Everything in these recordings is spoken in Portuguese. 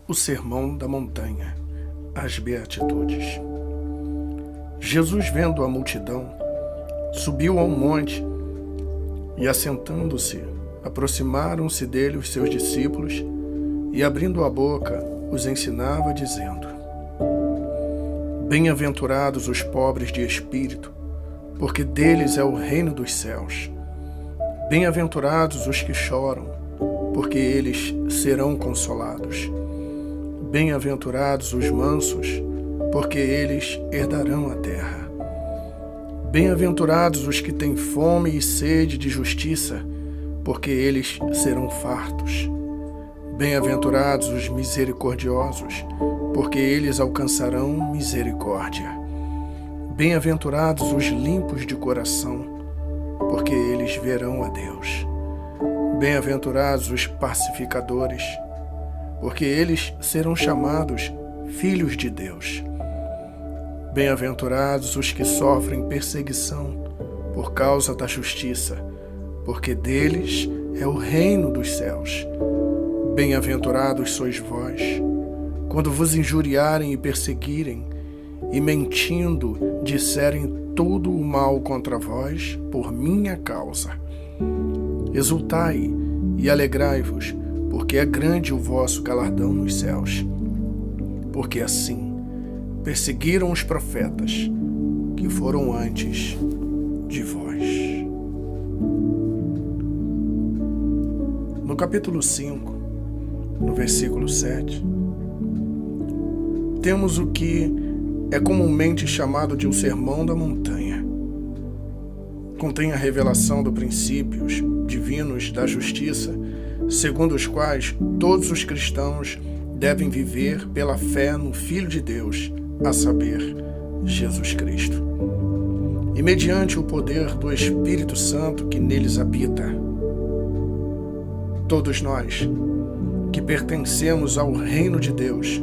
O Sermão da Montanha, as Beatitudes. Jesus, vendo a multidão, subiu a um monte e, assentando-se, aproximaram-se dele os seus discípulos e, abrindo a boca, os ensinava, dizendo: Bem-aventurados os pobres de espírito, porque deles é o reino dos céus. Bem-aventurados os que choram, porque eles serão consolados. Bem-aventurados os mansos, porque eles herdarão a terra. Bem-aventurados os que têm fome e sede de justiça, porque eles serão fartos. Bem-aventurados os misericordiosos, porque eles alcançarão misericórdia. Bem-aventurados os limpos de coração, porque eles verão a Deus. Bem-aventurados os pacificadores, porque eles serão chamados filhos de Deus. Bem-aventurados os que sofrem perseguição por causa da justiça, porque deles é o reino dos céus. Bem-aventurados sois vós, quando vos injuriarem e perseguirem, e mentindo disserem todo o mal contra vós por minha causa. Exultai e alegrai-vos, porque é grande o vosso galardão nos céus. Porque assim perseguiram os profetas que foram antes de vós. No capítulo 5, no versículo 7, temos o que é comumente chamado de o Sermão da Montanha. Contém a revelação dos princípios divinos da justiça, segundo os quais todos os cristãos devem viver pela fé no Filho de Deus, a saber, Jesus Cristo, e mediante o poder do Espírito Santo que neles habita. Todos nós, que pertencemos ao reino de Deus,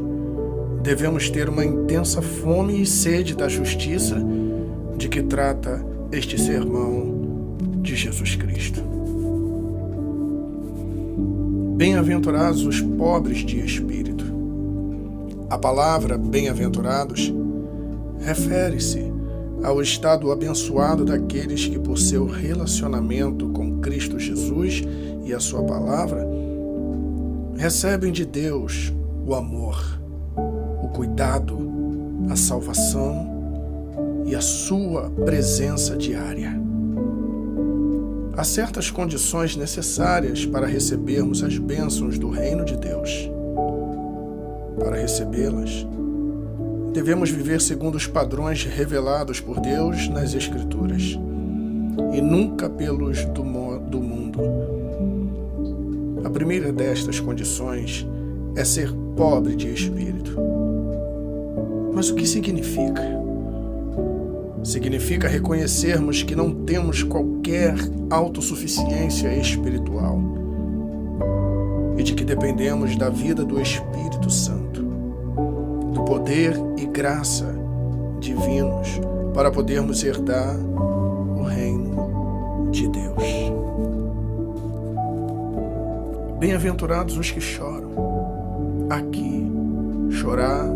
devemos ter uma intensa fome e sede da justiça de que trata este sermão de Jesus Cristo. Bem-aventurados os pobres de espírito. A palavra bem-aventurados refere-se ao estado abençoado daqueles que, por seu relacionamento com Cristo Jesus e a sua palavra, recebem de Deus o amor, o cuidado, a salvação e a sua presença diária. Há certas condições necessárias para recebermos as bênçãos do reino de Deus. Para recebê-las, devemos viver segundo os padrões revelados por Deus nas Escrituras, e nunca pelos do mundo. A primeira destas condições é ser pobre de espírito. Mas o que significa? Significa reconhecermos que não temos qualquer autossuficiência espiritual e de que dependemos da vida do Espírito Santo, do poder e graça divinos para podermos herdar o reino de Deus. Bem-aventurados os que choram. Aqui, chorar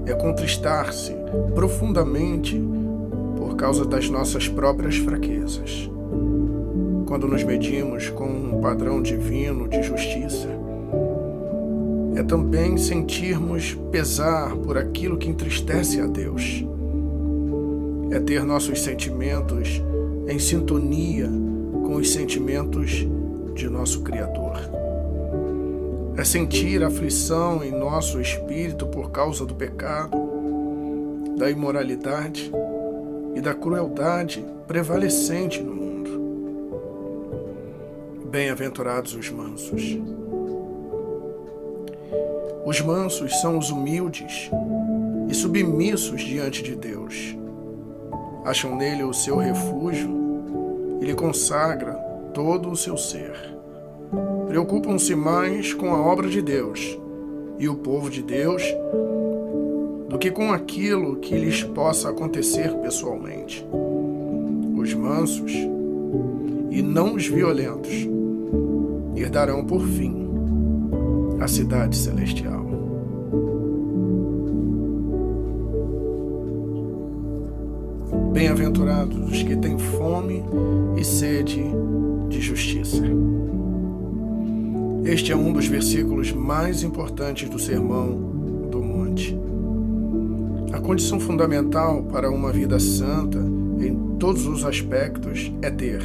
é contristar-se profundamente por causa das nossas próprias fraquezas. Quando nos medimos com um padrão divino de justiça, é também sentirmos pesar por aquilo que entristece a Deus. É ter nossos sentimentos em sintonia com os sentimentos de nosso Criador. É sentir aflição em nosso espírito por causa do pecado, da imoralidade e da crueldade prevalecente no mundo. Bem-aventurados os mansos. Os mansos são os humildes e submissos diante de Deus. Acham nele o seu refúgio e lhe consagram todo o seu ser. Preocupam-se mais com a obra de Deus e o povo de Deus do que com aquilo que lhes possa acontecer pessoalmente. Os mansos e não os violentos herdarão por fim a cidade celestial. Bem-aventurados os que têm fome e sede de justiça. Este é um dos versículos mais importantes do Sermão do Monte. A condição fundamental para uma vida santa, em todos os aspectos, é ter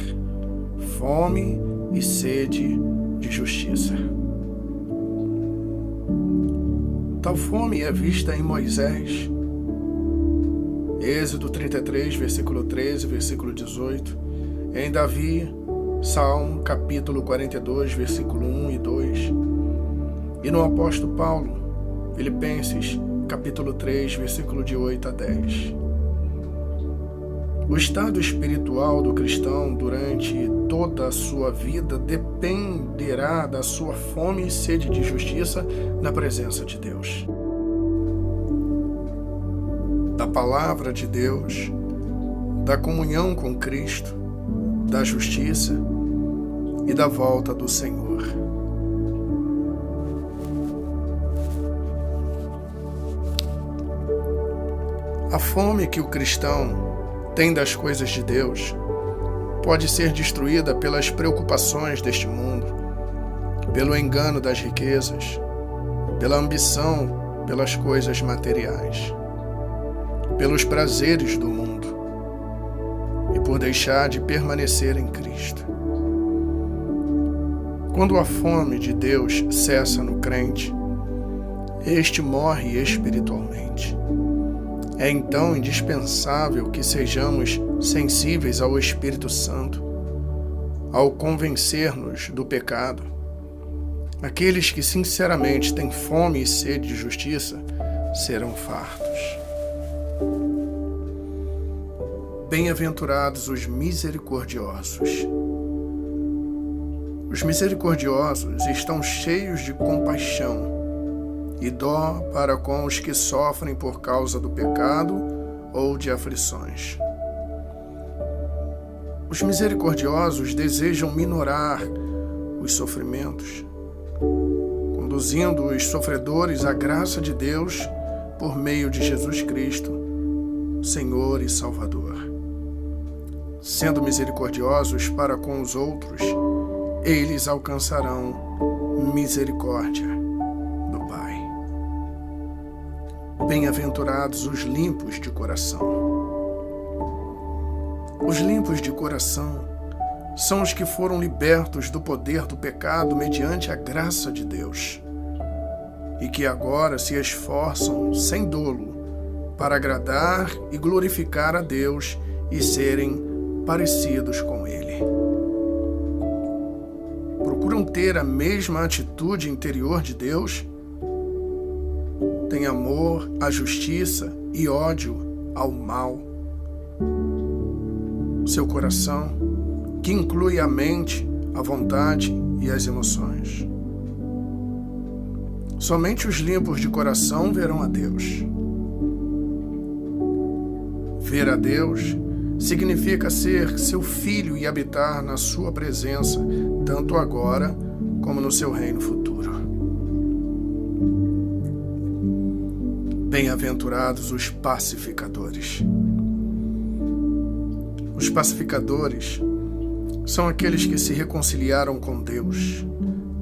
fome e sede de justiça. Tal fome é vista em Moisés. Êxodo 33, versículo 13, versículo 18. Em Davi, Salmo, capítulo 42, versículo 1 e 2. E no apóstolo Paulo, Filipenses, capítulo 3, versículo de 8 a 10. O estado espiritual do cristão durante toda a sua vida dependerá da sua fome e sede de justiça na presença de Deus, da palavra de Deus, da comunhão com Cristo, da justiça e da volta do Senhor. A fome que o cristão tem das coisas de Deus pode ser destruída pelas preocupações deste mundo, pelo engano das riquezas, pela ambição pelas coisas materiais, pelos prazeres do mundo e por deixar de permanecer em Cristo. Quando a fome de Deus cessa no crente, este morre espiritualmente. É então indispensável que sejamos sensíveis ao Espírito Santo, ao convencer-nos do pecado. Aqueles que sinceramente têm fome e sede de justiça serão fartos. Bem-aventurados os misericordiosos. Os misericordiosos estão cheios de compaixão e dó para com os que sofrem por causa do pecado ou de aflições. Os misericordiosos desejam minorar os sofrimentos, conduzindo os sofredores à graça de Deus por meio de Jesus Cristo, Senhor e Salvador. Sendo misericordiosos para com os outros, eles alcançarão misericórdia do Pai. Bem-aventurados os limpos de coração. Os limpos de coração são os que foram libertos do poder do pecado mediante a graça de Deus e que agora se esforçam sem dolo para agradar e glorificar a Deus e serem parecidos com Ele. Procuram ter a mesma atitude interior de Deus? Tem amor à justiça e ódio ao mal. Seu coração, que inclui a mente, a vontade e as emoções. Somente os limpos de coração verão a Deus. Ver a Deus significa ser seu filho e habitar na sua presença, tanto agora como no seu reino futuro. Bem-aventurados os pacificadores. Os pacificadores são aqueles que se reconciliaram com Deus,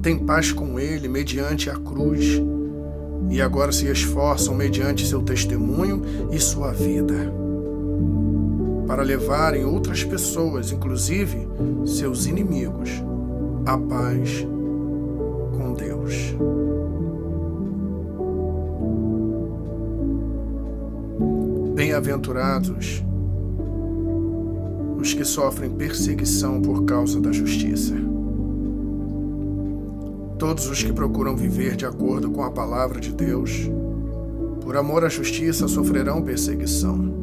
têm paz com Ele mediante a cruz e agora se esforçam mediante seu testemunho e sua vida, para levarem outras pessoas, inclusive seus inimigos, à paz com Deus. Bem-aventurados os que sofrem perseguição por causa da justiça. Todos os que procuram viver de acordo com a palavra de Deus, por amor à justiça, sofrerão perseguição.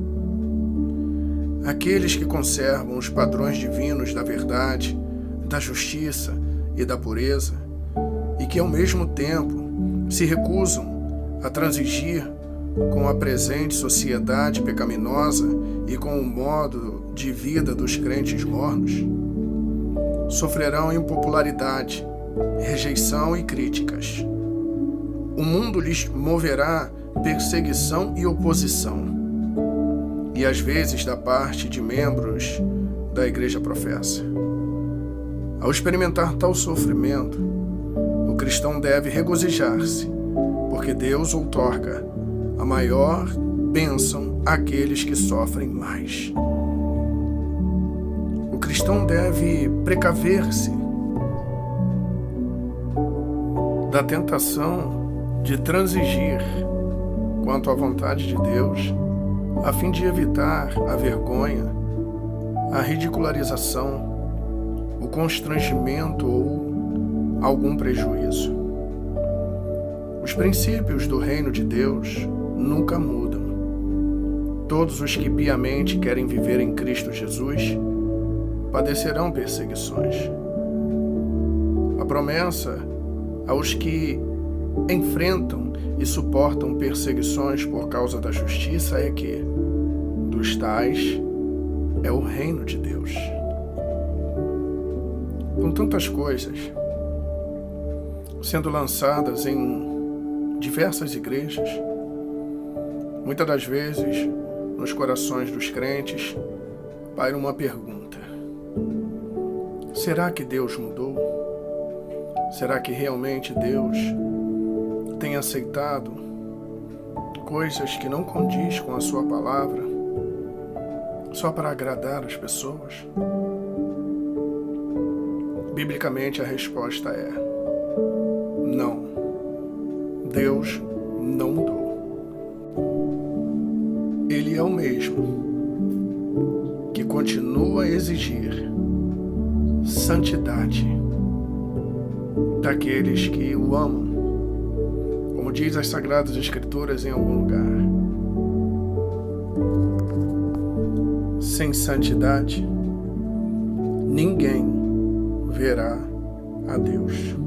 Aqueles que conservam os padrões divinos da verdade, da justiça e da pureza, e que ao mesmo tempo se recusam a transigir com a presente sociedade pecaminosa e com o modo de vida dos crentes mornos, sofrerão impopularidade, rejeição e críticas. O mundo lhes moverá perseguição e oposição. e às vezes da parte de membros da igreja professa. Ao experimentar tal sofrimento, o cristão deve regozijar-se, porque Deus outorga a maior bênção àqueles que sofrem mais. O cristão deve precaver-se da tentação de transigir quanto à vontade de Deus, a fim de evitar a vergonha, a ridicularização, o constrangimento ou algum prejuízo. Os princípios do reino de Deus nunca mudam. Todos os que piamente querem viver em Cristo Jesus padecerão perseguições. A promessa aos que enfrentam e suportam perseguições por causa da justiça é que, dos tais, é o reino de Deus. Com tantas coisas sendo lançadas em diversas igrejas, muitas das vezes nos corações dos crentes paira uma pergunta: será que Deus mudou? Será que realmente Deus tem aceitado coisas que não condiz com a sua palavra só para agradar as pessoas? Biblicamente a resposta é não. Deus não mudou. Ele é o mesmo que continua a exigir santidade daqueles que o amam, como diz as Sagradas Escrituras em algum lugar. Sem santidade, ninguém verá a Deus.